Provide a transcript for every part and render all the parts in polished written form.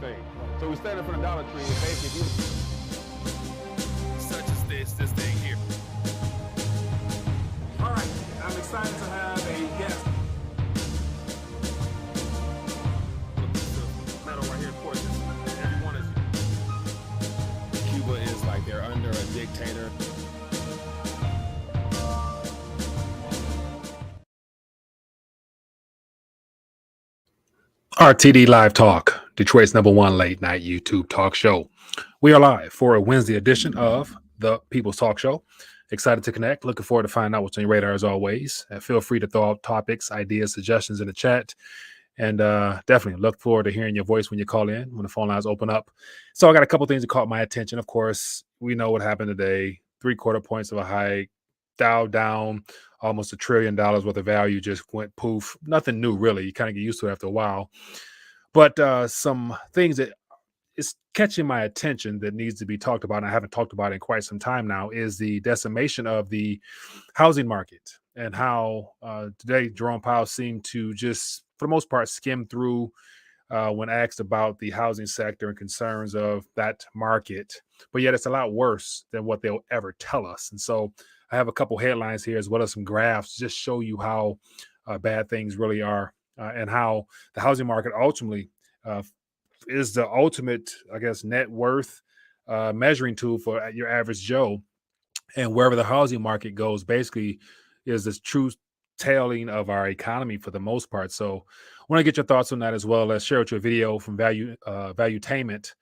thing. So we stand in front of Dollar Tree and basically, such as this thing here. All right, I'm excited to have a guest. metal right here, of course, everyone is. Cuba is like they're under a dictator. RTD Live Talk, Detroit's #1 late night YouTube talk show. We are live for a Wednesday edition of the People's Talk Show. Excited to connect. Looking forward to find out what's on your radar as always. Feel free to throw out topics, ideas, suggestions in the chat. And definitely look forward to hearing your voice when you call in, when the phone lines open up. So I got a couple things that caught my attention. Of course, we know what happened today. 3/4 points of a hike, Dow down, almost $1 trillion worth of value just went poof. Nothing new, really. You kind of get used to it after a while. But some things that is catching my attention that needs to be talked about, and I haven't talked about it in quite some time now, is the decimation of the housing market and how today Jerome Powell seemed to just, for the most part, skim through when asked about the housing sector and concerns of that market. But yet it's a lot worse than what they'll ever tell us. And so I have a couple headlines here as well as some graphs to just show you how bad things really are and how the housing market ultimately is the ultimate, I guess, net worth measuring tool for your average Joe. And wherever the housing market goes, basically, is this true tailing of our economy for the most part. So, I want to get your thoughts on that as well. Let's share with you a video from Valuetainment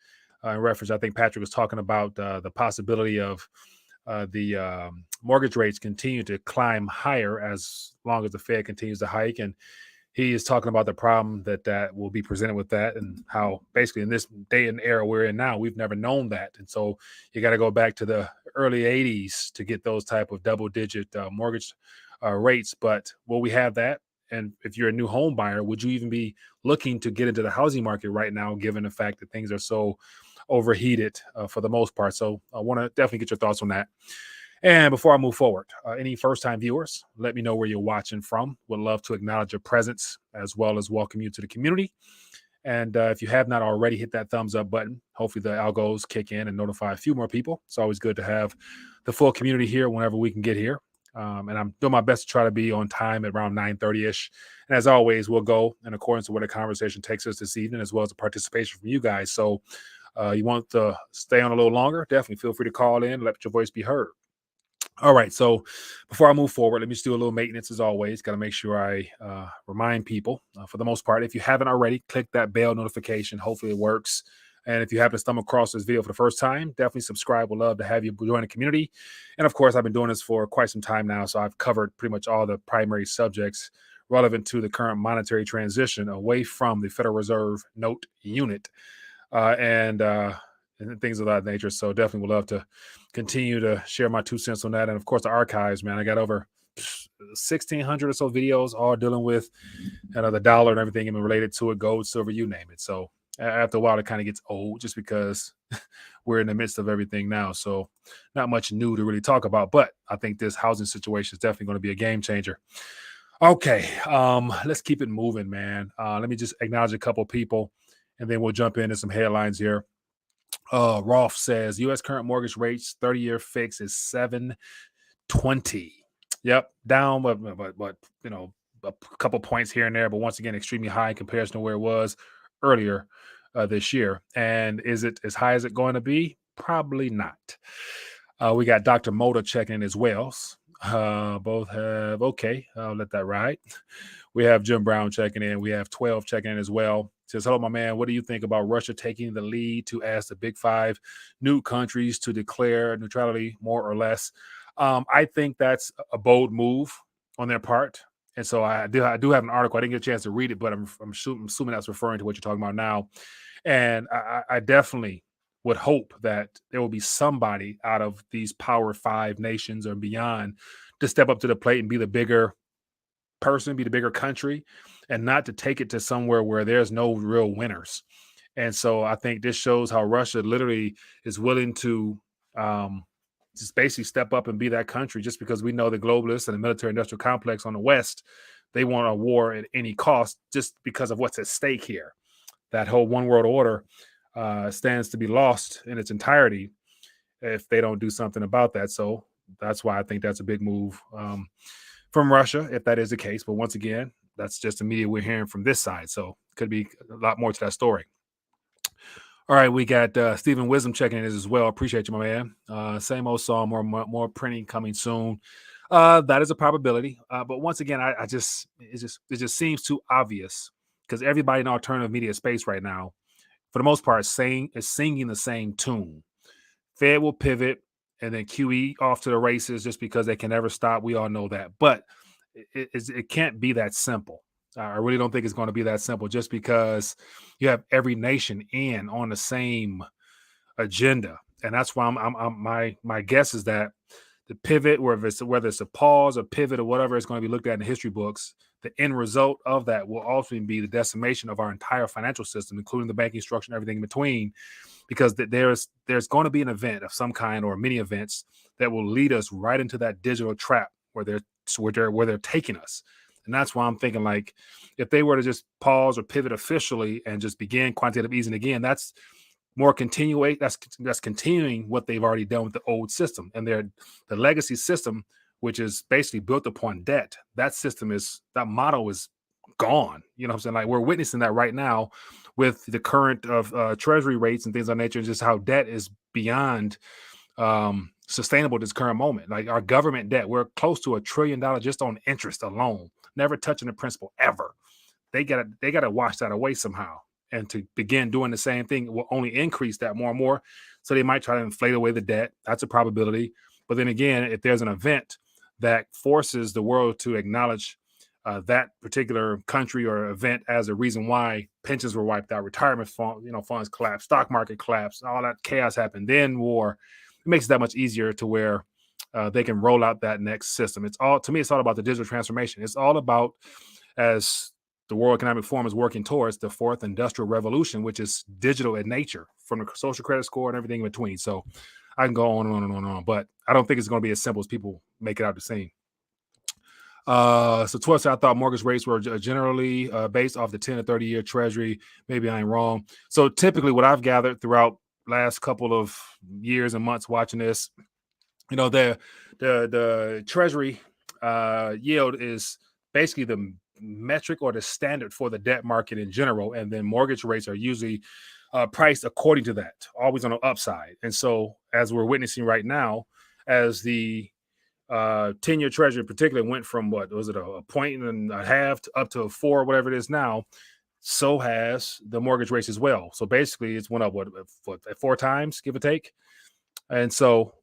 in reference. I think Patrick was talking about the possibility of the mortgage rates continue to climb higher as long as the Fed continues to hike, and he is talking about the problem that will be presented with that, and how basically in this day and era we're in now, we've never known that. And so you got to go back to the early 80s to get those type of double-digit mortgage rates. But will we have that? And if you're a new home buyer, would you even be looking to get into the housing market right now, given the fact that things are so overheated for the most part? So I want to definitely get your thoughts on that. And before I move forward, any first-time viewers, let me know where you're watching from. Would love to acknowledge your presence as well as welcome you to the community. And if you have not already, hit that thumbs up button. Hopefully the algos kick in and notify a few more people. It's always good to have the full community here whenever we can get here. And I'm doing my best to try to be on time at around 9:30-ish. And as always, we'll go in accordance to where the conversation takes us this evening, as well as the participation from you guys. So you want to stay on a little longer, definitely feel free to call in, let your voice be heard. All right, so before I move forward, let me just do a little maintenance as always. Got to make sure I remind people, for the most part, if you haven't already, click that bell notification. Hopefully it works. And if you happen to stumble across this video for the first time, definitely subscribe. We'd love to have you join the community. And of course, I've been doing this for quite some time now, so I've covered pretty much all the primary subjects relevant to the current monetary transition away from the Federal Reserve note unit and things of that nature. So definitely would love to continue to share my 2 cents on that. And of course, the archives, man, I got over 1,600 or so videos, all dealing with the dollar and everything and related to it, gold, silver, you name it. So after a while, it kind of gets old just because we're in the midst of everything now. So not much new to really talk about, but I think this housing situation is definitely going to be a game changer. Okay, let's keep it moving, man. Let me just acknowledge a couple of people, and then we'll jump into some headlines here. Rolf says U.S. current mortgage rates 30-year fix is 7.20. Yep, down, but a couple points here and there, but once again, extremely high in comparison to where it was earlier this year. And is it as high as it's going to be? Probably not. We got Dr. Moda checking in as well. Both have okay. I'll let that ride. We have Jim Brown checking in. We have 12 checking in as well. Says, hello, my man. What do you think about Russia taking the lead to ask the Big Five new countries to declare neutrality, more or less? I think that's a bold move on their part. And so I do have an article. I didn't get a chance to read it, but I'm assuming that's referring to what you're talking about now. And I definitely would hope that there will be somebody out of these Power Five nations or beyond to step up to the plate and be the bigger person, be the bigger country, and not to take it to somewhere where there's no real winners. And so I think this shows how Russia literally is willing to just basically step up and be that country, just because we know the globalists and the military industrial complex on the West, they want a war at any cost just because of what's at stake here. that whole one world order stands to be lost in its entirety if they don't do something about that. So that's why I think that's a big move from Russia, if that is the case. But once again, that's just the media we're hearing from this side. So could be a lot more to that story. All right, we got Stephen Wisdom checking in as well. Appreciate you, my man. Same old song, more printing coming soon. That is a probability. But once again, I just it just seems too obvious because everybody in alternative media space right now, for the most part, is singing the same tune. Fed will pivot and then QE off to the races just because they can never stop. We all know that, but it can't be that simple. I really don't think it's going to be that simple just because you have every nation in on the same agenda, and that's why my guess is that the pivot, whether it's a pause, a pivot, or whatever it's going to be looked at in the history books, the end result of that will ultimately be the decimation of our entire financial system, including the banking structure and everything in between, because there's going to be an event of some kind or many events that will lead us right into that digital trap where they're taking us. And that's why I'm thinking, like, if they were to just pause or pivot officially and just begin quantitative easing again, that's more that's continuing what they've already done with the old system and the legacy system, which is basically built upon debt. That model is gone. You know what I'm saying? Like, we're witnessing that right now with the current of treasury rates and things of that nature, and just how debt is beyond sustainable at this current moment. Like, our government debt, we're close to $1 trillion just on interest alone, never touching the principal ever. They gotta wash that away somehow. And to begin doing the same thing will only increase that more and more. So they might try to inflate away the debt. That's a probability. But then again, if there's an event that forces the world to acknowledge that particular country or event as a reason why pensions were wiped out, retirement funds collapsed, stock market collapsed, all that chaos happened, then war, it makes it that much easier to where they can roll out that next system. It's all about the digital transformation. It's all about, as the World Economic Forum is working towards, the fourth industrial revolution, which is digital in nature, from the social credit score and everything in between. So I can go on and on and on and on, but I don't think it's going to be as simple as people make it out to seem. So 12, I thought mortgage rates were generally based off the 10 to 30-year treasury. Maybe I ain't wrong. So typically what I've gathered throughout last couple of years and months watching this, the treasury yield is basically the metric or the standard for the debt market in general. And then mortgage rates are usually priced according to that, always on the upside. And so as we're witnessing right now, as the 10-year treasury in particular went from what was it, a point and a half to up to a 4, whatever it is now, so has the mortgage rates as well. So basically it's went up what 4 times, give or take. And so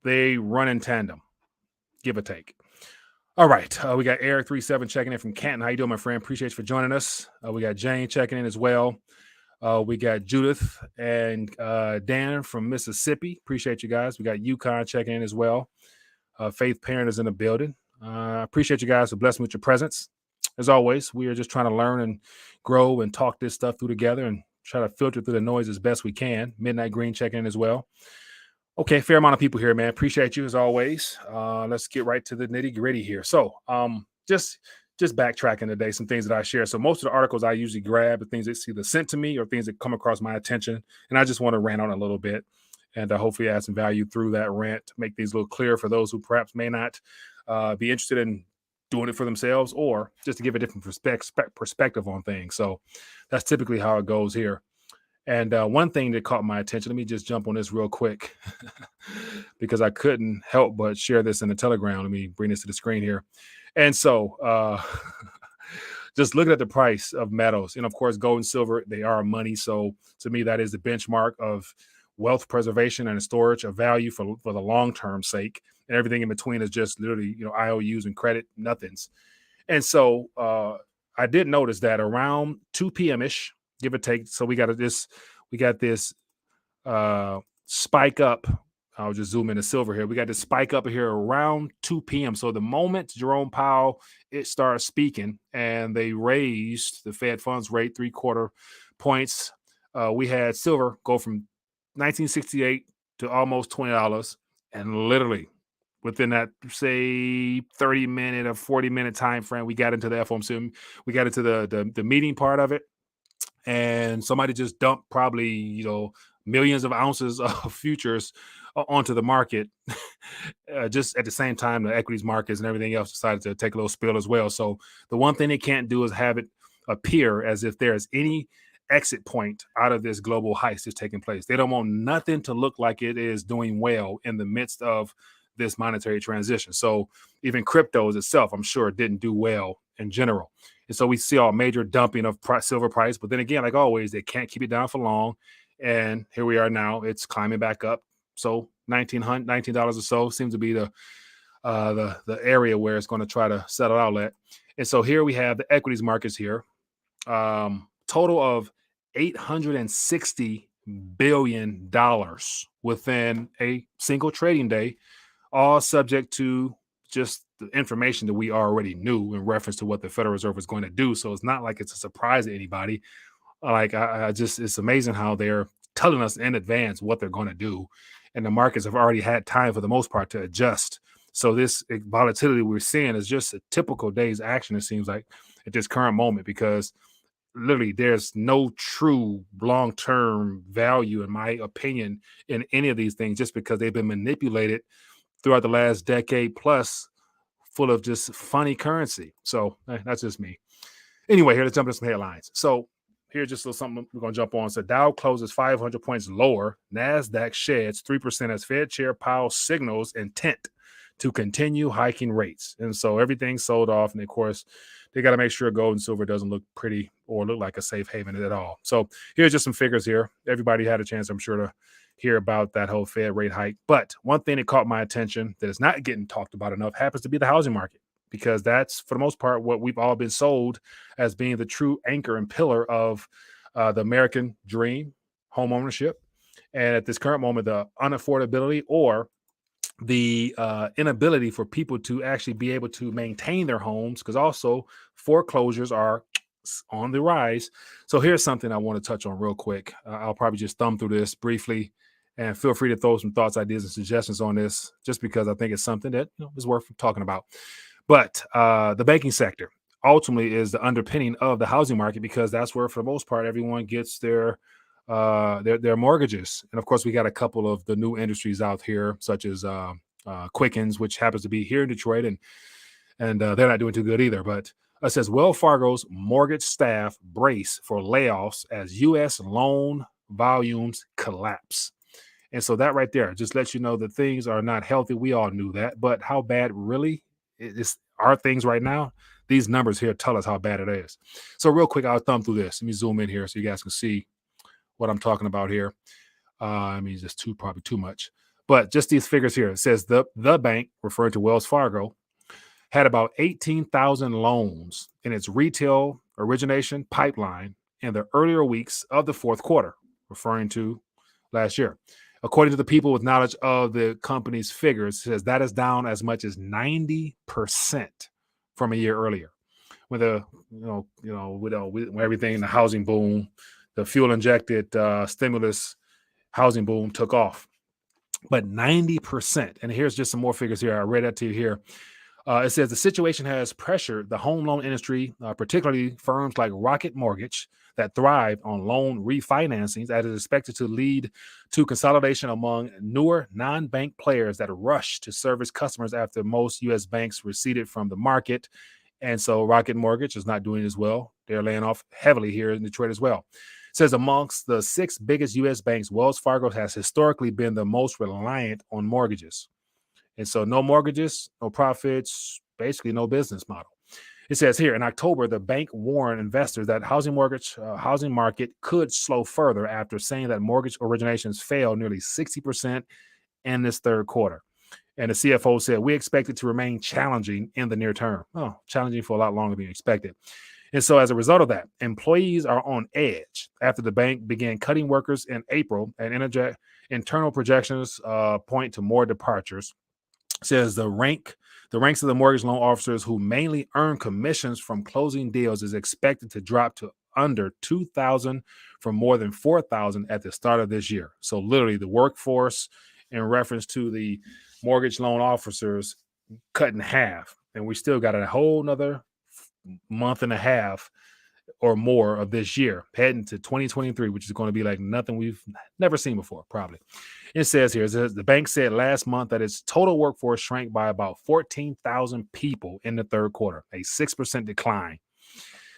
they run in tandem, give or take. All right, we got Eric 37 checking in from Canton. How you doing, my friend? Appreciate you for joining us. We got Jane checking in as well. We got Judith and Dan from Mississippi. Appreciate you guys. We got Yukon checking in as well. Faith Parent is in the building. Appreciate you guys for blessing me with your presence. As always, we are just trying to learn and grow and talk this stuff through together and try to filter through the noise as best we can. Midnight Green checking in as well. Okay, fair amount of people here, man. Appreciate you as always. Let's get right to the nitty gritty here. So, just backtracking today, some things that I share. So most of the articles I usually grab are things that's either sent to me or things that come across my attention, and I just want to rant on a little bit and hopefully add some value through that rant, make things a little clearer for those who perhaps may not be interested in doing it for themselves, or just to give a different perspective on things. So that's typically how it goes here. And one thing that caught my attention, let me just jump on this real quick because I couldn't help but share this in the Telegram. Let me bring this to the screen here. And so just looking at the price of metals, and of course, gold and silver, they are money. So to me, that is the benchmark of wealth preservation and storage of value for the long-term sake. And everything in between is just literally, IOUs and credit, nothings. And so I did notice that around 2 p.m.-ish, give or take. So we got this spike up. I'll just zoom in to silver here. We got this spike up here around 2 p.m. So the moment Jerome Powell started speaking and they raised the Fed funds rate 3/4 points, we had silver go from 1968 to almost $20, and literally within that, say, 30-minute or 40-minute time frame, we got into the FOMC. We got into the meeting part of it. and somebody just dumped probably millions of ounces of futures onto the market. Just at the same time, the equities markets and everything else decided to take a little spill as well. So the one thing they can't do is have it appear as if there's any exit point out of this global heist that's taking place. They don't want nothing to look like it is doing well in the midst of this monetary transition. So even cryptos itself, I'm sure, didn't do well in general. And so we see a major dumping of silver price. But then again, like always, they can't keep it down for long. And here we are now. It's climbing back up. So $19 or so seems to be the area where it's going to try to settle out at. And so here we have the equities markets here. Total of $860 billion within a single trading day, all subject to just the information that we already knew in reference to what the Federal Reserve is going to do. So it's not like it's a surprise to anybody. Like I just, it's amazing how they're telling us in advance what they're going to do. And the markets have already had time for the most part to adjust. So this volatility we're seeing is just a typical day's action, it seems like, at this current moment, because literally there's no true long-term value, in my opinion, in any of these things, just because they've been manipulated throughout the last decade plus, full of just funny currency. So that's just me. Anyway, here, let's jump into some headlines. So here's just a little something we're going to jump on. So Dow closes 500 points lower. NASDAQ sheds 3% as Fed Chair Powell signals intent to continue hiking rates. And so everything's sold off. And of course, they got to make sure gold and silver doesn't look pretty or look like a safe haven at all. So here's just some figures here. Everybody had a chance, I'm sure, to hear about that whole Fed rate hike. But one thing that caught my attention that is not getting talked about enough happens to be the housing market, because that's, for the most part, what we've all been sold as being the true anchor and pillar of the American dream, home ownership. And at this current moment, the unaffordability or the inability for people to actually be able to maintain their homes, because also foreclosures are on the rise. So here's something I want to touch on real quick. I'll probably just thumb through this briefly, and feel free to throw some thoughts, ideas, and suggestions on this, just because I think it's something that is worth talking about. But the banking sector ultimately is the underpinning of the housing market, because that's where, for the most part, everyone gets their mortgages. And of course, we got a couple of the new industries out here, such as Quickens, which happens to be here in Detroit, and they're not doing too good either. But it says Wells Fargo's mortgage staff brace for layoffs as U.S. loan volumes collapse. And so that right there just lets you know that things are not healthy. We all knew that, but how bad really are things right now? These numbers here tell us how bad it is. So real quick, I'll thumb through this. Let me zoom in here so you guys can see what I'm talking about here. I mean, just probably too much, but just these figures here. It says the bank, referring to Wells Fargo, had about 18,000 loans in its retail origination pipeline in the earlier weeks of the fourth quarter, referring to last year. According to the people with knowledge of the company's figures, it says that is down as much as 90% from a year earlier. With with everything, the housing boom, the fuel-injected stimulus housing boom took off. But 90%, and here's just some more figures here. I read that to you here. It says the situation has pressured the home loan industry, particularly firms like Rocket Mortgage that thrive on loan refinancings, that is expected to lead to consolidation among newer non-bank players that rush to service customers after most U.S. banks receded from the market. And so Rocket Mortgage is not doing as well. They're laying off heavily here in Detroit as well. It says amongst the 6 biggest U.S. banks, Wells Fargo has historically been the most reliant on mortgages. And so no mortgages, no profits, basically no business model. It says here in October, the bank warned investors that housing market could slow further after saying that mortgage originations fell nearly 60% in this third quarter. And the CFO said, we expect it to remain challenging in the near term. Oh, challenging for a lot longer than expected. And so as a result of that, employees are on edge after the bank began cutting workers in April, and internal projections point to more departures. It says the ranks of the mortgage loan officers who mainly earn commissions from closing deals is expected to drop to under 2,000 from more than 4,000 at the start of this year. So literally the workforce in reference to the mortgage loan officers cut in half. And we still got a whole nother month and a half or more of this year, heading to 2023, which is going to be like nothing we've never seen before, probably. It says here, the bank said last month that its total workforce shrank by about 14,000 people in the third quarter, a 6% decline.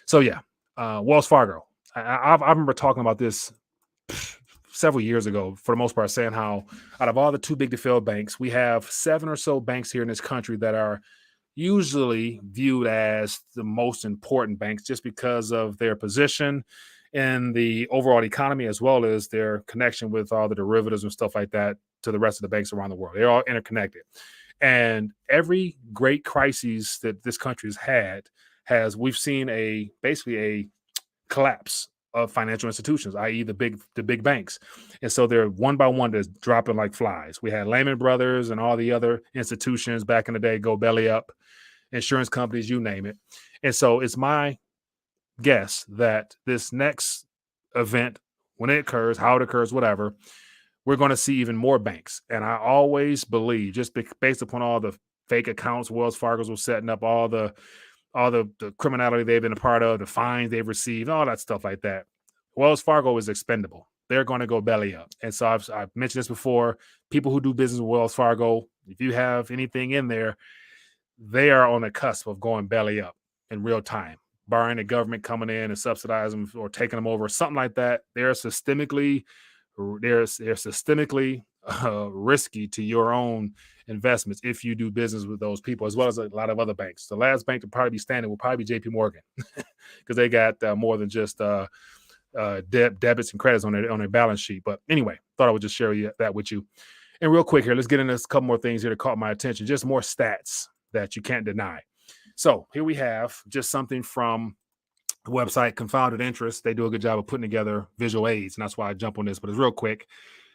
So yeah, Wells Fargo. I remember talking about this several years ago, for the most part, saying how out of all the too big to fail banks, we have 7 or so banks here in this country that are usually viewed as the most important banks just because of their position in the overall economy, as well as their connection with all the derivatives and stuff like that to the rest of the banks around the world. They're all interconnected. And every great crisis that this country has had we've seen basically a collapse of financial institutions, i.e. the big banks. And so they're one by one just dropping like flies. We had Lehman Brothers and all the other institutions back in the day go belly up, insurance companies, you name it. And so it's my guess that this next event, when it occurs, how it occurs, whatever, we're going to see even more banks. And I always believe, just based upon all the fake accounts Wells Fargo's was setting up, all the criminality they've been a part of, the fines they've received, all that stuff like that. Wells Fargo is expendable. They're going to go belly up. And so I've mentioned this before. People who do business with Wells Fargo, if you have anything in there, they are on the cusp of going belly up in real time, barring the government coming in and subsidizing them or taking them over, something like that. They're systemically risky to your own investments if you do business with those people, as well as a lot of other banks. The last bank to probably be standing will probably be JP Morgan because they got more than just debits and credits on their balance sheet. But anyway, thought I would just share that with you. And real quick here, let's get into a couple more things here that caught my attention. Just more stats that you can't deny. So here we have just something from the website Confounded Interest. They do a good job of putting together visual aids, and that's why I jump on this, but it's real quick.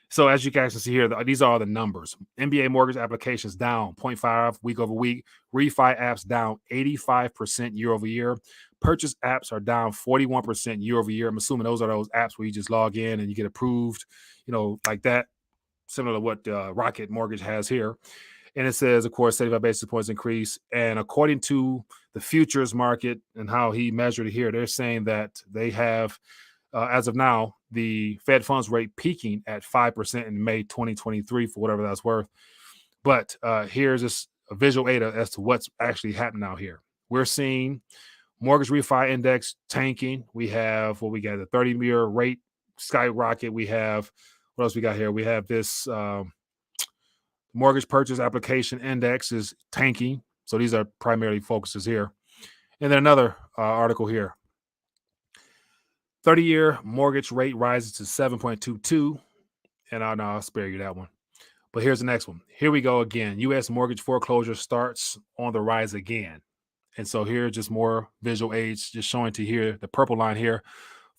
So as you guys can see here, these are all the numbers. NBA mortgage applications down 0.5 week over week. Refi apps down 85% year over year. Purchase apps are down 41% year over year. I'm assuming those are those apps where you just log in and you get approved, like that, similar to what Rocket Mortgage has here. And it says, of course, 75 basis points increase. And according to the futures market and how he measured it here, they're saying that they have, as of now, the Fed funds rate peaking at 5% in May 2023 for whatever that's worth. But here's just a visual aid as to what's actually happening out here. We're seeing mortgage refi index tanking. We have the 30-year rate skyrocket. We have, what else we got here? We have this mortgage purchase application index is tanking. So these are primarily focuses here. And then another article here. 30-year mortgage rate rises to 7.22. And I'll spare you that one. But here's the next one. Here we go again. U.S. mortgage foreclosure starts on the rise again. And so here, just more visual aids, just showing to here, the purple line here.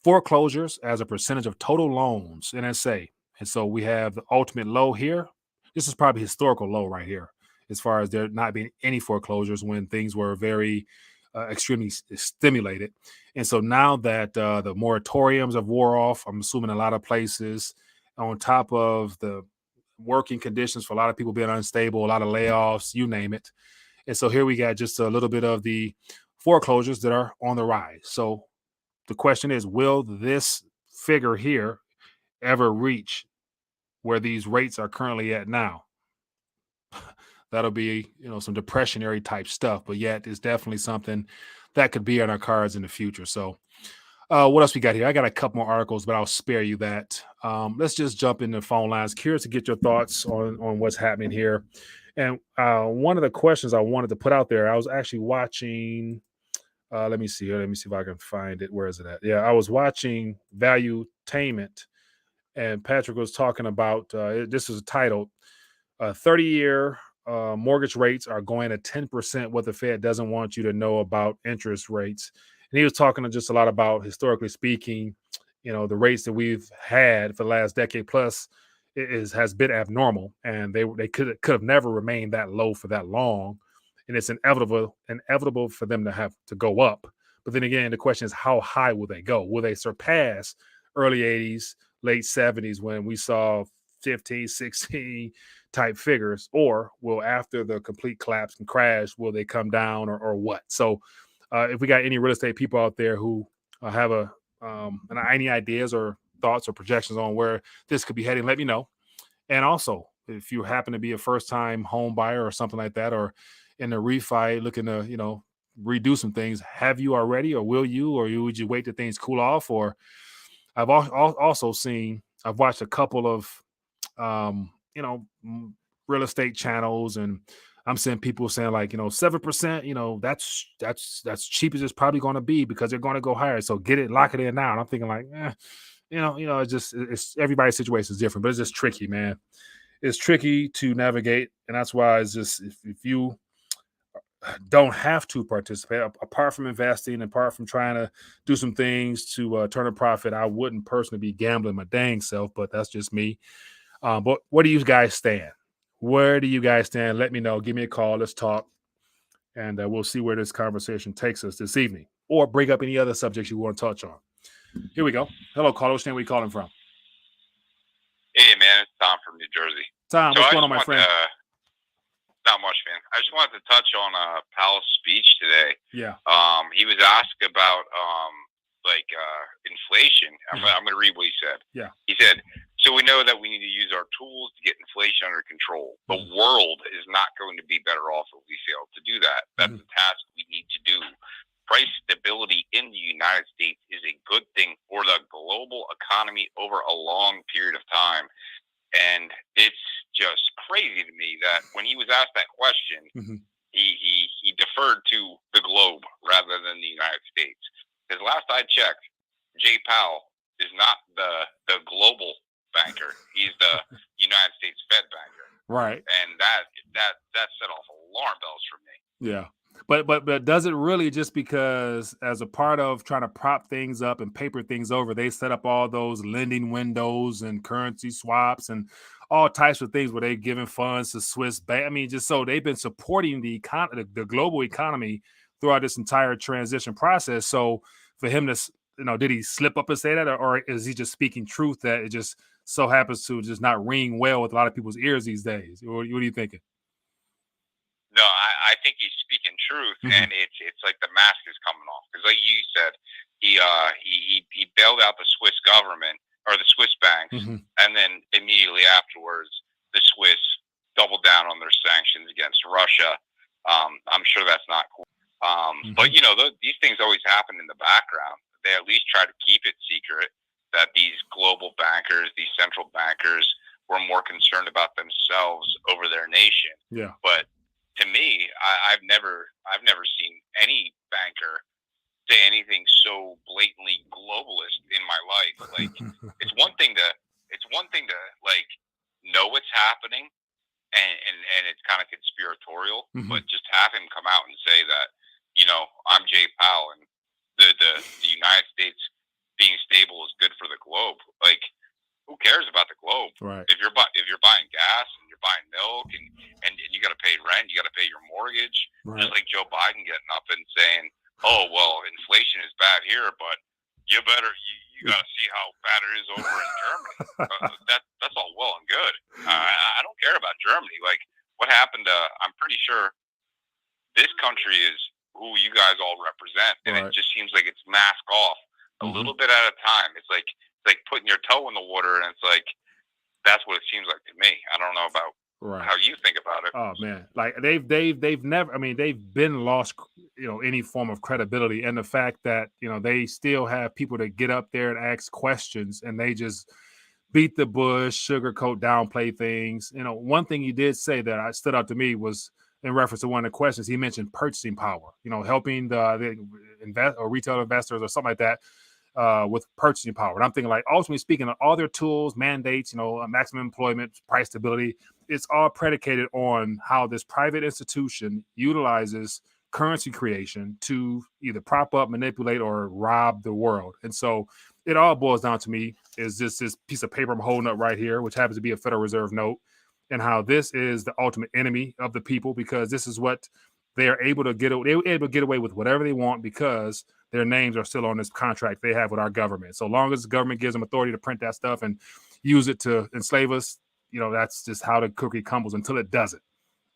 Foreclosures as a percentage of total loans, NSA. And so we have the ultimate low here. This is probably historical low right here, as far as there not being any foreclosures when things were very extremely stimulated. And so now that the moratoriums have wore off, I'm assuming a lot of places, on top of the working conditions for a lot of people being unstable, a lot of layoffs, you name it. And so here we got just a little bit of the foreclosures that are on the rise. So the question is, will this figure here ever reach where these rates are currently at now? That'll be, some depressionary type stuff, but yet it's definitely something that could be on our cards in the future. So what else we got here? I got a couple more articles, but I'll spare you that. Let's just jump into phone lines. Curious to get your thoughts on what's happening here. And one of the questions I wanted to put out there, I was actually watching, let me see if I can find it. Where is it at? Yeah, I was watching Valuetainment, and Patrick was talking about, this is titled, 30-year mortgage rates are going at 10%, what the Fed doesn't want you to know about interest rates. And he was talking just a lot about, historically speaking, the rates that we've had for the last decade plus has been abnormal, and they could have never remained that low for that long. And it's inevitable for them to have to go up. But then again, the question is, how high will they go? Will they surpass early 80s, late 70s when we saw 15, 16 type figures, or will, after the complete collapse and crash, will they come down or what? So if we got any real estate people out there who have any ideas or thoughts or projections on where this could be heading, let me know. And also, if you happen to be a first time home buyer or something like that, or in a refi looking to, redo some things, have you already, or will you, or would you wait till things cool off? Or also seen, I've watched a couple of, um, you know, real estate channels, and I'm seeing people saying like, 7%, that's cheap as it's probably going to be because they're going to go higher. So get it, lock it in now. And I'm thinking like, it's everybody's situation is different, but it's just tricky, man. It's tricky to navigate, and that's why it's just if you don't have to participate apart from investing, apart from trying to do some things to turn a profit, I wouldn't personally be gambling my dang self, but that's just me. But where do you guys stand? Where do you guys stand? Let me know. Give me a call. Let's talk, and we'll see where this conversation takes us this evening, or bring up any other subjects you want to touch on. Here we go. Hello, caller. Where are you calling from? Hey, man, it's Tom from New Jersey. Tom, what's going on, my friend? Not much, man. I just wanted to touch on Powell's speech today. Yeah. He was asked about inflation. I'm going to read what he said. Yeah. He said, "So we know that we need to use our tools to get inflation under control. The world is not going to be better off if we fail to do that. That's the task we need to do. Price stability in the United States is a good thing for the global economy over a long period of time." And it's just crazy to me that when he was asked that question, he deferred to the globe rather than the United States. Because last I checked, Jay Powell is not the global banker. He's the United States Fed banker. Right. And that set off alarm bells for me. Yeah. But does it really, just because as a part of trying to prop things up and paper things over, they set up all those lending windows and currency swaps and all types of things where they're giving funds to Swiss bank. I mean, just so they've been supporting the global economy throughout this entire transition process. So for him to, did he slip up and say that, or is he just speaking truth that it just so happens to just not ring well with a lot of people's ears these days? What are you thinking? No, I think he's speaking truth, and it's like the mask is coming off. Because like you said, he bailed out the Swiss government or the Swiss banks, and then immediately afterwards, the Swiss doubled down on their sanctions against Russia. I'm sure that's not cool. But these things always happen in the background. They at least try to keep it secret that these global bankers, these central bankers, were more concerned about themselves over their nation. Yeah, but to me, I've never seen any banker say anything so blatantly globalist in my life. Like it's one thing to like know what's happening and it's kind of conspiratorial, but just have him come out and say that, I'm Jay Powell and the United States being stable is good for the globe. Like, who cares about the globe? Right. If you're buying gas and you're buying milk and you got to pay rent, you got to pay your mortgage. Right. Just like Joe Biden getting up and saying, "Oh well, inflation is bad here, but you got to see how bad it is over in Germany." That's all well and good. I don't care about Germany. Like what happened to? I'm pretty sure this country is who you guys all represent, and it just seems like it's mask off a little bit at a time. It's like putting your toe in the water, and it's like that's what it seems like to me. I don't know about how you think about it. Oh man, like they've never. I mean, they've been lost, any form of credibility, and the fact that they still have people that get up there and ask questions, and they just beat the bush, sugarcoat, downplay things. One thing he did say that stood out to me was in reference to one of the questions. He mentioned purchasing power. Helping the invest or retail investors or something like that. With purchasing power. And I'm thinking, like, ultimately speaking, of all their tools, mandates, maximum employment, price stability, it's all predicated on how this private institution utilizes currency creation to either prop up, manipulate, or rob the world. And so it all boils down to me is this piece of paper I'm holding up right here, which happens to be a Federal Reserve note, and how this is the ultimate enemy of the people, because this is what they are able to get away with whatever they want because their names are still on this contract they have with our government. So long as the government gives them authority to print that stuff and use it to enslave us, that's just how the cookie crumbles until it doesn't.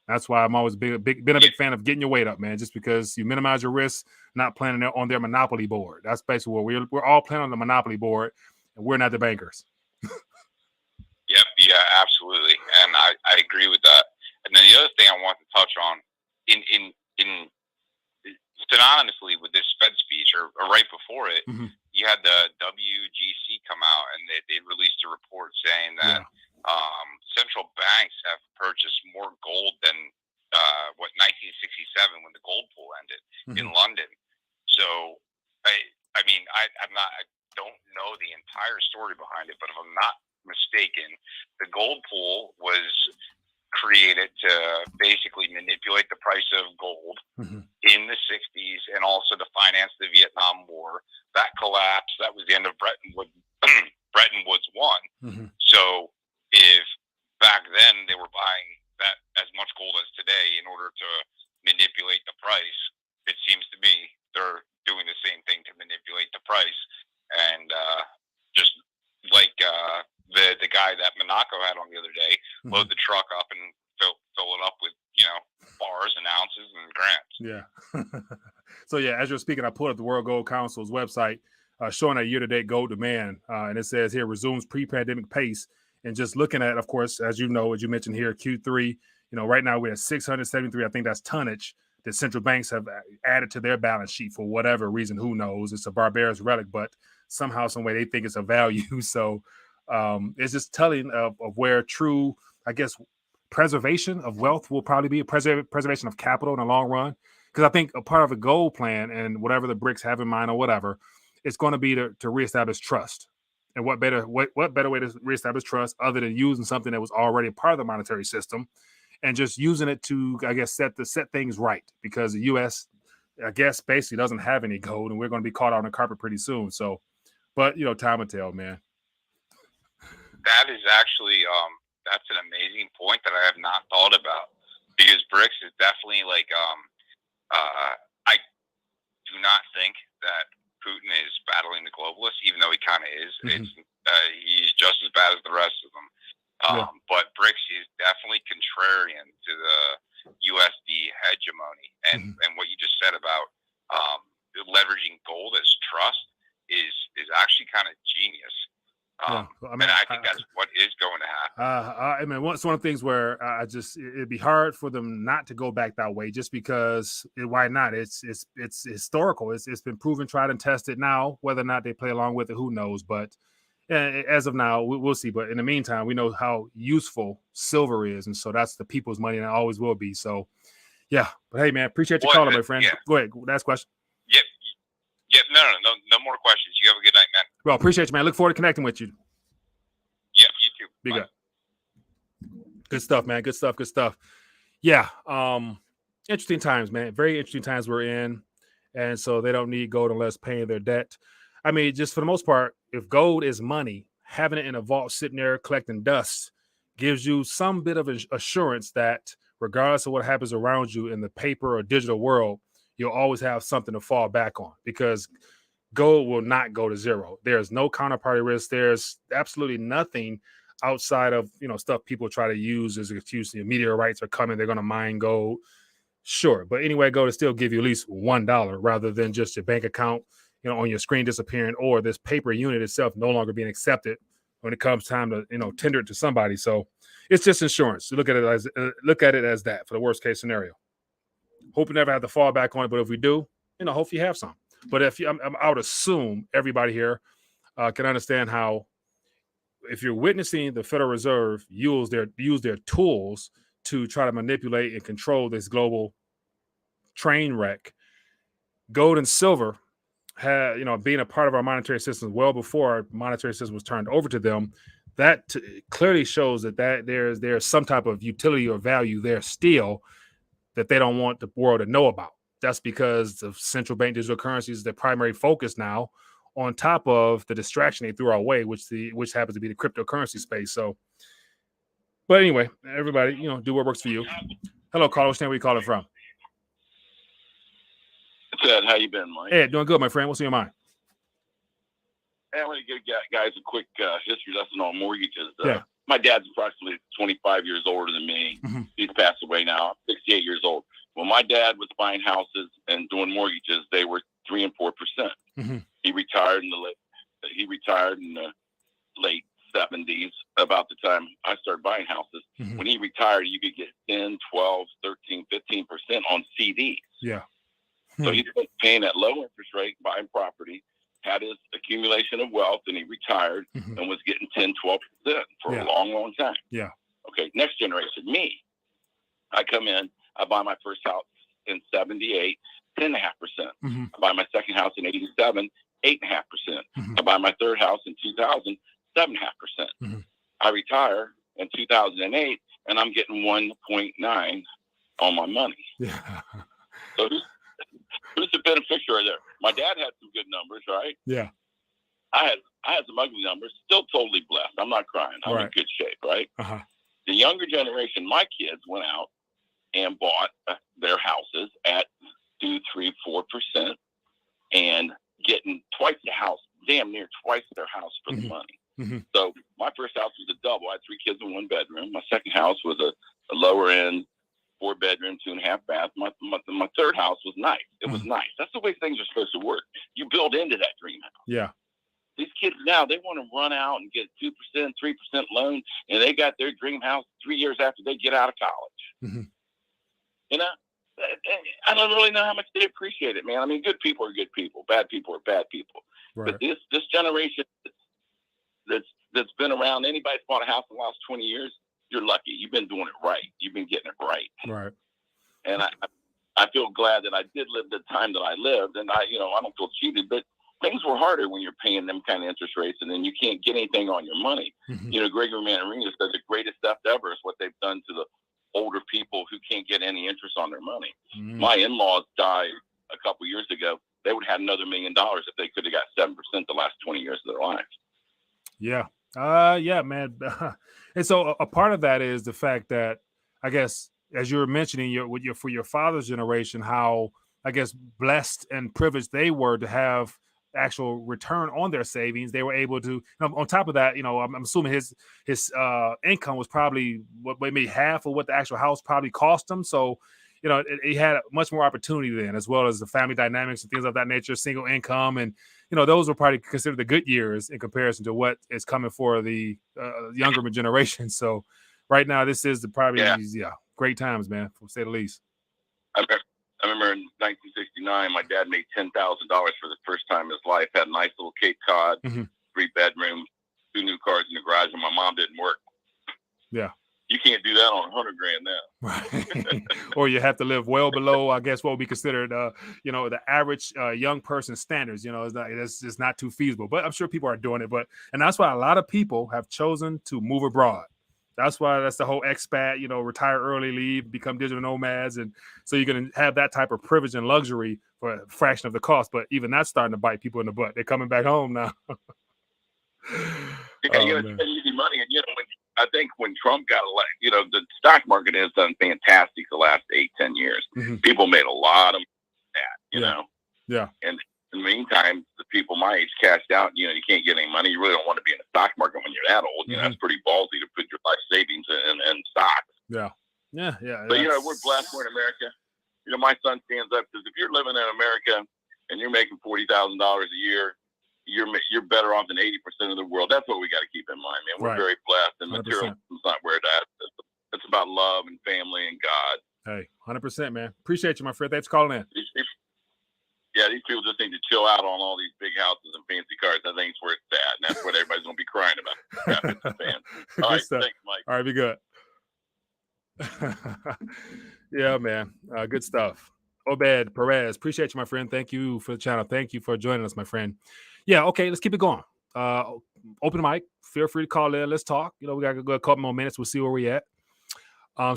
That's why I'm always been a big fan of getting your weight up, man, just because you minimize your risk, not playing on their monopoly board. That's basically what we're all playing on the monopoly board, and we're not the bankers. Yep, yeah, absolutely, and I agree with that. And then the other thing I want to touch on, in synonymously with this Fed speech, or right before it, you had the WGC come out, and they released a report saying that central banks have purchased more gold than 1967 when the gold pool ended in London. So I mean I don't know the entire story behind it, but if I'm not mistaken, the gold pool was created to basically manipulate the price of gold in the 60s, and also to finance the Vietnam War. That collapsed. That was the end of Bretton Woods 1. So if back then they were buying that as much gold as today in order to manipulate the price, it seems to me they're doing the same thing to manipulate the price. And just like the guy that Monaco had on the other day, load the truck up and fill it up with, bars and ounces and grams. Yeah. So yeah, as you're speaking, I pulled up the World Gold Council's website showing a year-to-date gold demand, and it says here resumes pre-pandemic pace. And just looking at, of course, as you mentioned here, Q3, right now we're at 673. I think that's tonnage that central banks have added to their balance sheet for whatever reason. Who knows? It's a barbarous relic, but somehow, some way, they think it's a value. So it's just telling of where true, I guess, preservation of wealth will probably be, a preservation of capital in the long run. Because I think a part of a gold plan and whatever the BRICS have in mind or whatever, it's going to be to reestablish trust. And what better way to reestablish trust other than using something that was already a part of the monetary system and just using it to, I guess, set things right, because the U.S., I guess, basically doesn't have any gold, and we're going to be caught on the carpet pretty soon. So, but time will tell, man. That is actually that's an amazing point that I have not thought about, because BRICS is definitely like I do not think that Putin is battling the globalists, even though he kind of is. He's just as bad as the rest of them. But BRICS is definitely contrarian to the USD hegemony, and what you just said about leveraging gold as trust is actually kind of genius. And I think that's what is going to happen. I mean, it's one of the things where it'd be hard for them not to go back that way, just because why not? It's historical. It's been proven, tried and tested. Now, whether or not they play along with it, who knows? But as of now, we'll see. But in the meantime, we know how useful silver is, and so that's the people's money, and it always will be. So, yeah. But hey, man, appreciate you calling, my friend. Yeah. Go ahead. Last question. Yep. No more questions. You have a good night, man. Well, appreciate you, man. Look forward to connecting with you. Yep, you too. Be good. Good stuff, man. Good stuff. Yeah. Interesting times, man. Very interesting times we're in. And so they don't need gold unless paying their debt. I mean, just for the most part, if gold is money, having it in a vault sitting there collecting dust gives you some bit of assurance that regardless of what happens around you in the paper or digital world, you'll always have something to fall back on, because gold will not go to zero. There's no counterparty risk. There's absolutely nothing outside of, stuff people try to use as an excuse. The meteorites are coming. They're going to mine gold. Sure. But anyway, gold will still give you at least $1 rather than just your bank account, on your screen disappearing, or this paper unit itself no longer being accepted when it comes time to, tender it to somebody. So it's just insurance. Look at it as that for the worst case scenario. Hope we never have to fall back on it, but if we do, hope you have some. But I would assume everybody here can understand how, if you're witnessing the Federal Reserve use their tools to try to manipulate and control this global train wreck, gold and silver being a part of our monetary system well before our monetary system was turned over to them, that clearly shows that there's some type of utility or value there still that they don't want the world to know about. That's because of central bank digital currencies, their primary focus now, on top of the distraction they threw our way, which happens to be the cryptocurrency space. So, but anyway, everybody, do what works for you. Hello, caller. Where you calling from? Ted, how you been, Mike? Hey, doing good, my friend. What's on your mind? Hey, I'm going to give guys a quick history lesson on mortgages. Yeah. my dad's approximately 25 years older than me. Mm-hmm. He's passed away now. I'm 68 years old. When my dad was buying houses and doing mortgages, they were 3 and 4%. Mm-hmm. He retired in the late 70s, about the time I started buying houses. Mm-hmm. When he retired, you could get 10, 12, 13, 15% on CDs. Yeah. So he's been paying at low interest rate, buying property, had his accumulation of wealth, and he retired Mm-hmm. and was getting 10, 12% for Yeah. a long, long time. Yeah. Okay, next generation, me. I come in, I buy my first house in 78, 10.5%. Mm-hmm. I buy my second house in 87, 8.5%. Mm-hmm. I buy my third house in 2000, 7.5%. Mm-hmm. I retire in 2008, and I'm getting 1.9 on my money. Yeah. So who's the beneficiary there? My dad had some good numbers, right? Yeah. I had some ugly numbers. Still totally blessed. I'm not crying. I'm in good shape, right? Uh-huh. The younger generation, my kids went out and bought their houses at 2, 3, 4%, and getting twice the house, damn near twice their house for the money. Mm-hmm. So my first house was a double. I had 3 kids in 1 bedroom. My second house was a lower end, 4 bedroom, 2.5 bath. My third house was nice. It was nice. That's the way things are supposed to work. You build into that dream house. Yeah. These kids now, they want to run out and get 2%, 3% loan, and they got their dream house 3 years after they get out of college. Mm-hmm. You know, I don't really know how much they appreciate it, man. I mean, good people are good people. Bad people are bad people. Right. But this generation that's been around, anybody that's bought a house in the last 20 years, you're lucky. You've been doing it right. You've been getting it right. Right. And I feel glad that I did live the time that I lived, and I don't feel cheated, but things were harder when you're paying them kind of interest rates, and then you can't get anything on your money. Mm-hmm. You know, Gregory Mannarino said the greatest theft ever is what they've done to the older people who can't get any interest on their money. Mm-hmm. My in-laws died a couple years ago. They would have had another $1 million if they could have got 7% the last 20 years of their lives. Yeah. Yeah, man. And so a part of that is the fact that, I guess, as you were mentioning, for your father's generation, how, I guess, blessed and privileged they were to have actual return on their savings. They were able to, on top of that, I'm assuming his income was probably maybe half of what the actual house probably cost him. So, he had much more opportunity then, as well as the family dynamics and things of that nature, single income. And, those were probably considered the good years in comparison to what is coming for the younger generation. So right now, this is great times, man, to say the least. I remember in 1969, my dad made $10,000 for the first time in his life, had a nice little Cape Cod, 3 bedrooms, 2 new cars in the garage, and my mom didn't work. Yeah. You can't do that on $100,000 now. Right. Or you have to live well below, I guess, what would be considered, the average young person standards. It's just not too feasible. But I'm sure people are doing it. And that's why a lot of people have chosen to move abroad. That's the whole expat, retire early, leave, become digital nomads. And so you're going to have that type of privilege and luxury for a fraction of the cost. But even that's starting to bite people in the butt. They're coming back home now. It's easy money. And, I think when Trump got elected, the stock market has done fantastic the last 8-10 years. Mm-hmm. People made a lot of that, know. Yeah. And in the meantime, the people my age cashed out. You can't get any money. You really don't want to be in the stock market when you're that old. That's pretty ballsy to put your life savings in stocks. Yeah. Yeah. Yeah. But we're blessed. We're in America. My son stands up because if you're living in America and you're making $40,000 a year, you're better off than 80% of the world. That's what we got to keep in mind, man. We're very blessed, and 100%. material is not where it's at. It's about love and family and God. Hey, 100%, man. Appreciate you, my friend. Thanks for calling in. These people just need to chill out on all these big houses and fancy cars. I think it's where it's at, and that's what everybody's going to be crying about. All right, stuff. Thanks, Mike. All right, be good. Yeah, man. Good stuff. Obed Perez, appreciate you, my friend. Thank you for the channel. Thank you for joining us, my friend. Yeah, okay, let's keep it going. Open mic. Feel free to call in. Let's talk. We got a couple more minutes. We'll see where we at.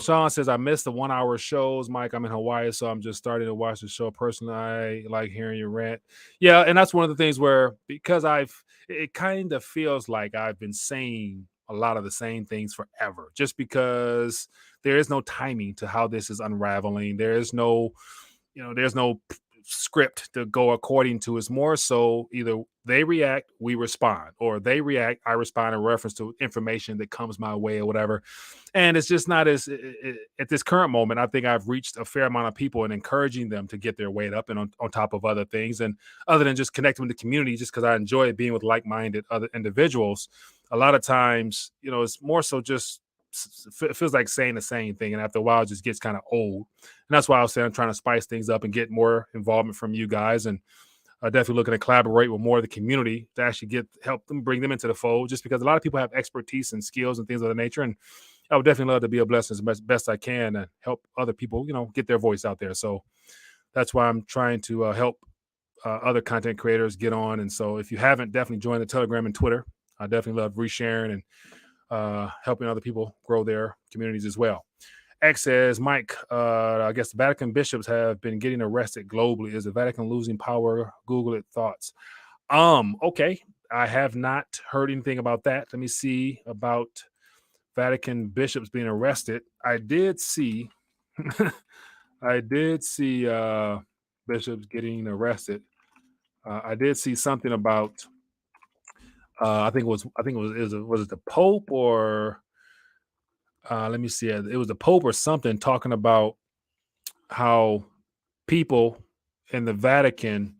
Sean says, I missed the 1-hour shows, Mike. I'm in Hawaii, so I'm just starting to watch the show. Personally, I like hearing your rant. Yeah, and that's one of the things where, because it kind of feels like I've been saying a lot of the same things forever, just because there is no timing to how this is unraveling. There is no script to go according to. It's more so either they react, we respond, or they react, I respond in reference to information that comes my way or whatever. And it's just not as at this current moment. I think I've reached a fair amount of people and encouraging them to get their weight up and on top of other things. And other than just connecting with the community, just because I enjoy being with like-minded other individuals, a lot of times, it's more so just it feels like saying the same thing, and after a while it just gets kind of old. And that's why I was saying I'm trying to spice things up and get more involvement from you guys, and definitely looking to collaborate with more of the community to actually help them, bring them into the fold, just because a lot of people have expertise and skills and things of that nature. And I would definitely love to be a blessing as best I can and help other people, get their voice out there. So that's why I'm trying to help other content creators get on. And so if you haven't, definitely join the Telegram and Twitter. I definitely love resharing and helping other people grow their communities as well. X says, Mike, I guess the Vatican bishops have been getting arrested globally. Is the Vatican losing power? Google it. Thoughts? Okay. I have not heard anything about that. Let me see about Vatican bishops being arrested. I did see bishops getting arrested. I did see something about was it the Pope or let me see. It was the Pope or something talking about how people in the Vatican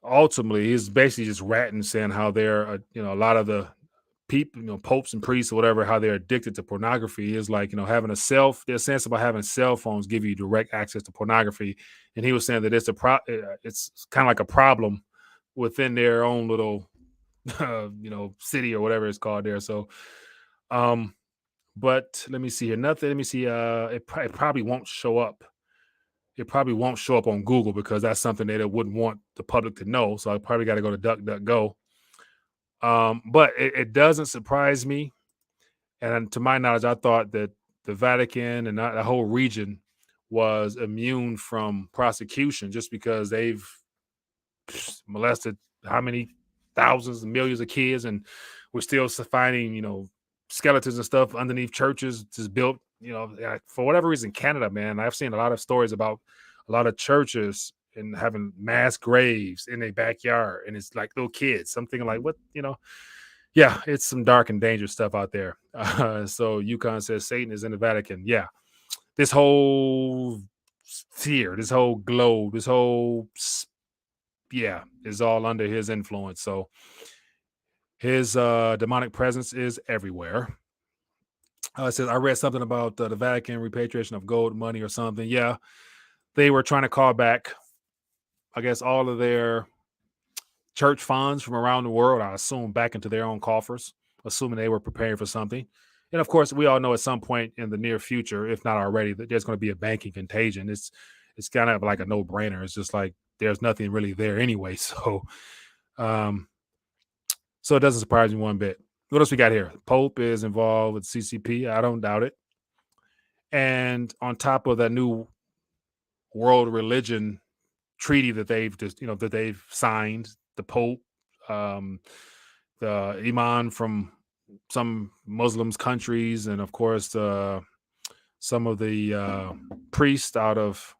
ultimately, he's basically just ratting, saying how they're, a lot of the people, popes and priests or whatever, how they're addicted to pornography. Is like, having their sense about having cell phones give you direct access to pornography. And he was saying that it's kind of like a problem within their own little, city or whatever it's called there. So, but let me see here. Nothing. Let me see. It probably won't show up. It probably won't show up on Google because that's something that it wouldn't want the public to know. So I probably got to go to DuckDuckGo. But it doesn't surprise me. And to my knowledge, I thought that the Vatican and the whole region was immune from prosecution just because they've molested how many thousands and millions of kids, and we're still finding, skeletons and stuff underneath churches just built, for whatever reason, Canada, man. I've seen a lot of stories about a lot of churches and having mass graves in their backyard, and it's like little kids. Something like what, yeah, it's some dark and dangerous stuff out there. So Yukon says Satan is in the Vatican. Yeah, this whole sphere, this whole globe, is all under his influence. So his demonic presence is everywhere. It says, I read something about the Vatican repatriation of gold money or something. Yeah, they were trying to call back, I guess, all of their church funds from around the world, I assume, back into their own coffers, assuming they were preparing for something. And of course, we all know at some point in the near future, if not already, that there's going to be a banking contagion. It's kind of like a no-brainer. It's just like there's nothing really there anyway. So, so it doesn't surprise me one bit. What else we got here? Pope is involved with CCP. I don't doubt it. And on top of that new world religion treaty that they've signed, the Pope, the imam from some Muslims countries, and of course some of the priests out of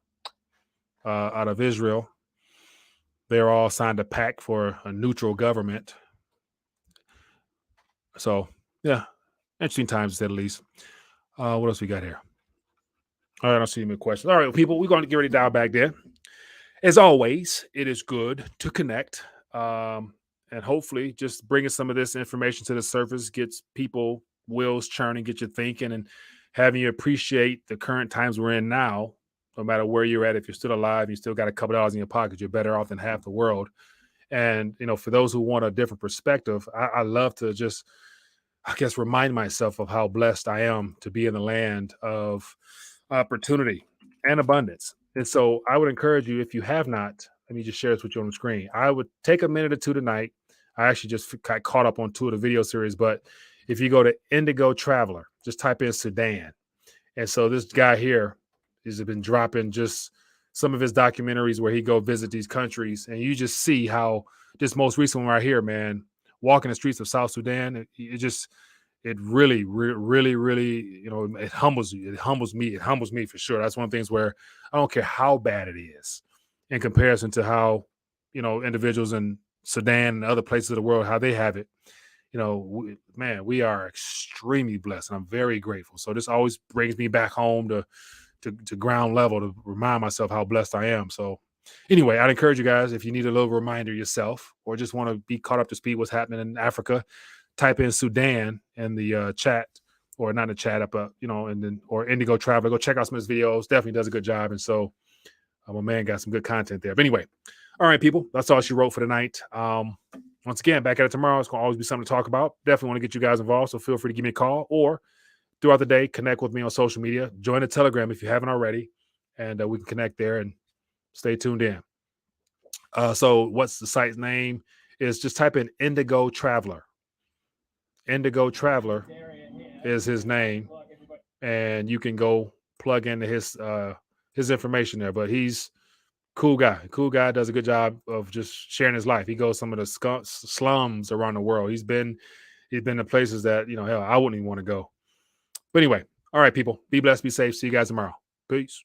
Israel, they're all signed a pact for a neutral government. So, yeah, interesting times, to say the least. What else we got here? All right, I don't see any questions. All right, people, we're going to get ready to dial back there. As always, it is good to connect, and hopefully just bringing some of this information to the surface gets people wheels churning, get you thinking, and having you appreciate the current times we're in now. No matter where you're at, if you're still alive, you still got a couple dollars in your pocket, you're better off than half the world. And, for those who want a different perspective, I love to just, I guess, remind myself of how blessed I am to be in the land of opportunity and abundance. And so I would encourage you, if you have not, let me just share this with you on the screen. I would take a minute or two tonight. I actually just got caught up on 2 of the video series, but if you go to Indigo Traveler, just type in Sudan. And so this guy here has been dropping just some of his documentaries where he go visit these countries, and you just see how this most recent one right here, man, walking the streets of South Sudan, it really, it humbles you. It humbles me for sure. That's one of the things where I don't care how bad it is. in comparison to how, individuals in Sudan and other places of the world, how they have it. We are extremely blessed, and I'm very grateful. So this always brings me back home to ground level to remind myself how blessed I am. So anyway, I'd encourage you guys, if you need a little reminder yourself or just want to be caught up to speed what's happening in Africa, type in Sudan in the chat, or not in the chat up, and then, or Indigo Traveler. Go check out some of his videos. Definitely does a good job. And so my man got some good content there. But anyway, all right, people, that's all she wrote for tonight. Once again, back at it tomorrow. It's going to always be something to talk about. Definitely want to get you guys involved, so feel free to give me a call, or throughout the day, connect with me on social media. Join the Telegram if you haven't already, and we can connect there, and stay tuned in. So what's the site's name? Is just type in Indigo Traveler. Indigo Traveler is his name, and you can go plug into his information there. But he's cool guy, does a good job of just sharing his life. He goes some of the slums around the world. He's been to places that, hell, I wouldn't even want to go. But anyway, all right, people, be blessed, be safe. See you guys tomorrow. Peace.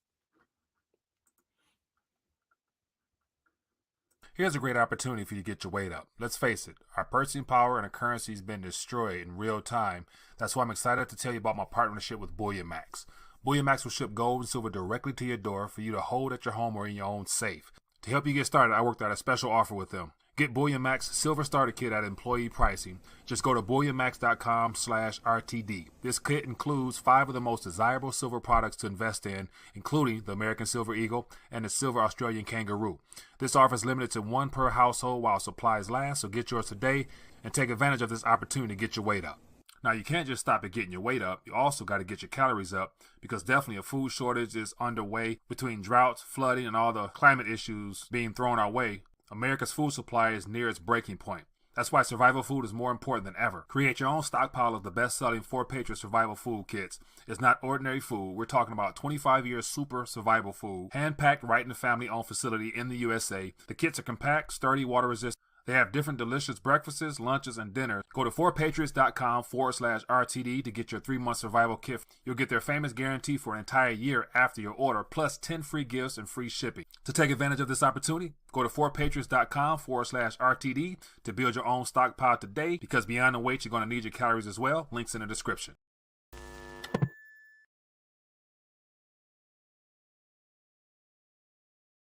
Here's a great opportunity for you to get your weight up. Let's face it, our purchasing power and our currency has been destroyed in real time. That's why I'm excited to tell you about my partnership with Bullion Max. Bullion Max will ship gold and silver directly to your door for you to hold at your home or in your own safe. To help you get started, I worked out a special offer with them. Get Bullion Max Silver Starter Kit at employee pricing. Just go to bullionmax.com/RTD. This kit includes 5 of the most desirable silver products to invest in, including the American Silver Eagle and the Silver Australian Kangaroo. This offer is limited to 1 per household while supplies last, so get yours today and take advantage of this opportunity to get your weight up. Now, you can't just stop at getting your weight up. You also got to get your calories up, because definitely a food shortage is underway between droughts, flooding, and all the climate issues being thrown our way. America's food supply is near its breaking point. That's why survival food is more important than ever. Create your own stockpile of the best-selling 4 Patriot survival food kits. It's not ordinary food. We're talking about 25 years super survival food, hand-packed right in the family-owned facility in the USA. The kits are compact, sturdy, water-resistant. They have different delicious breakfasts, lunches, and dinners. Go to 4patriots.com/RTD to get your 3-month survival kit. You'll get their famous guarantee for an entire year after your order, plus 10 free gifts and free shipping. To take advantage of this opportunity, go to 4patriots.com/RTD to build your own stockpile today, because beyond the weight, you're going to need your calories as well. Links in the description.